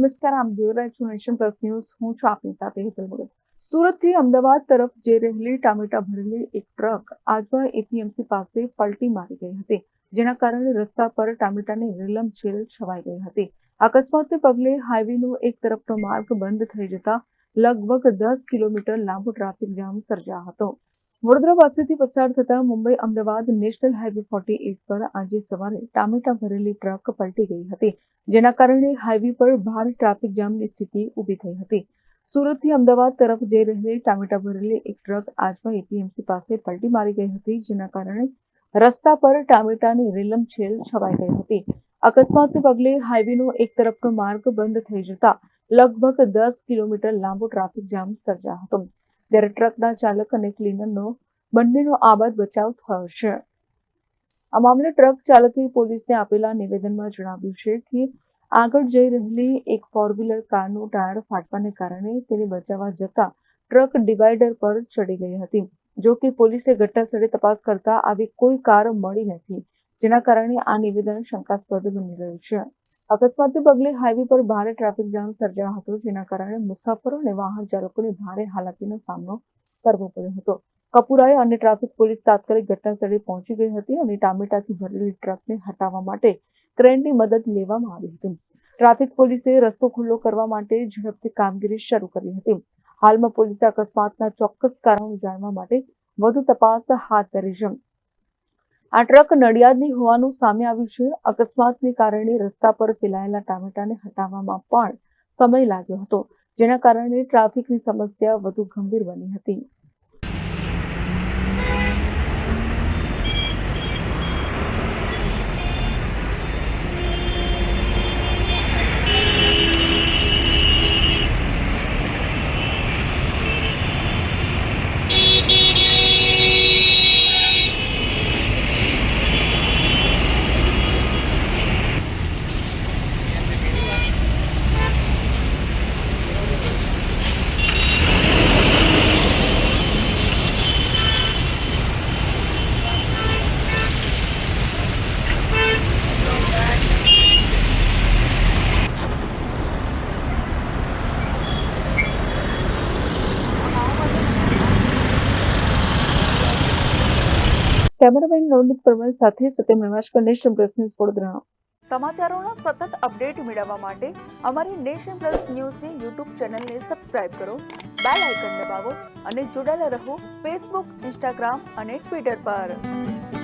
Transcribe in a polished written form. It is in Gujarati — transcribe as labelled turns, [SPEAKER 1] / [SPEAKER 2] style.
[SPEAKER 1] નમસ્કાર, આપ જોઈ રહ્યા છો નેશન પ્લસ ન્યૂઝ. હું છું આપની સાથે હેતલ ભગત. સુરતથી અમદાવાદ તરફ જઈ રહેલી ટામેટા ભરેલી એક ટ્રક આજવા એપીએમસી પાસે પલટી મારી ગઈ હતી, જેના કારણે રસ્તા પર ટામેટાની રેલમછેલ છવાઈ ગઈ હતી. અકસ્માતને પગલે હાઈવેનો એક તરફનો માર્ગ બંધ થઈ જતા લગભગ 10 કિલોમીટર લાંબો ટ્રાફિક જામ સર્જાયો હતો. વડોદરા પાસેથી પસાર થતા મુંબઈ અમદાવાદ નેશનલ હાઈવે 48 પર આજે સવારે ટામેટા ભરેલી ટ્રક પલટી ગઈ હતી, જેના કારણે હાઈવે પર ભારે ટ્રાફિક જામની સ્થિતિ ઊભી થઈ હતી. સુરતથી અમદાવાદ તરફ જઈ રહેલી ટામેટા ભરેલી એક ટ્રક આજવા એપીએમસી પાસે પલટી મારી ગઈ હતી, જેના કારણે રસ્તા પર ટામેટાની રેલમછેલ છવાઈ ગઈ હતી. અકસ્માતને પગલે હાઈવેનો એક તરફનો માર્ગ બંધ થઈ જતા લગભગ 10 કિલોમીટર લાંબો ટ્રાફિક જામ સર્જાયો હતો, જ્યારે ટ્રકના ચાલક અને ક્લીનરનો બંનેનો આબાદ બચાવ થયો છે. આ મામલે ટ્રક ચાલકે પોલીસને આપેલા નિવેદનમાં જણાવ્યું છે કે આગળ જઈ રહેલી એક ફોર વ્હીલર કારનું ટાયર ફાટવાને કારણે તેને બચાવવા જતા ટ્રક ડિવાઈડર પર ચડી ગઈ હતી. જો કે પોલીસે ઘટનાસ્થળે તપાસ કરતા આવી કોઈ કાર મળી નથી, જેના કારણે આ નિવેદન શંકાસ્પદ બની રહ્યું છે. અકસ્માતને પગલે હાઈવે પર ભારે ટ્રાફિક જામ સર્જાયો હતો, જેના કારણે મુસાફરો અને વાહન ચાલકોને ભારે હાલાકીનો સામનો કરવો પડ્યો હતો. કપુરાએ અને ટ્રાફિક પોલીસ તાત્કાલિક ઘટનાસ્થળે પહોંચી ગઈ હતી અને ટામેટાથી ભરેલી ટ્રકને હટાવવા માટે ક્રેનની મદદ લેવામાં આવી હતી. ટ્રાફિક પોલીસે રસ્તો ખુલ્લો કરવા માટે ઝડપથી કામગીરી શરૂ કરી હતી. હાલમાં પોલીસે અકસ્માતના ચોક્કસ કારણો જાણવા માટે વધુ તપાસ હાથ ધરી છે. આ ટ્રક નડિયાદની હોવાનું સામે આવ્યું છે. અકસ્માતને કારણે રસ્તા પર ફેલાયેલા ટામેટાને હટાવવામાં પણ સમય લાગ્યો હતો, જેના કારણે ટ્રાફિકની સમસ્યા વધુ ગંભીર બની હતી. કેમેરામેન નવનીત પરમાર સાથે Satyam Navashankar, Nation Plus News, Vadodara. સમાચારોના સતત અપડેટ મેળવવા માટે અમારી નેશન પ્લસ ન્યૂઝની યુટ્યુબ ચેનલને સબસ્ક્રાઇબ કરો, બેલ આઇકન દબાવો અને જોડાયેલા રહો ફેસબુક, ઇન્સ્ટાગ્રામ અને ટ્વિટર પર.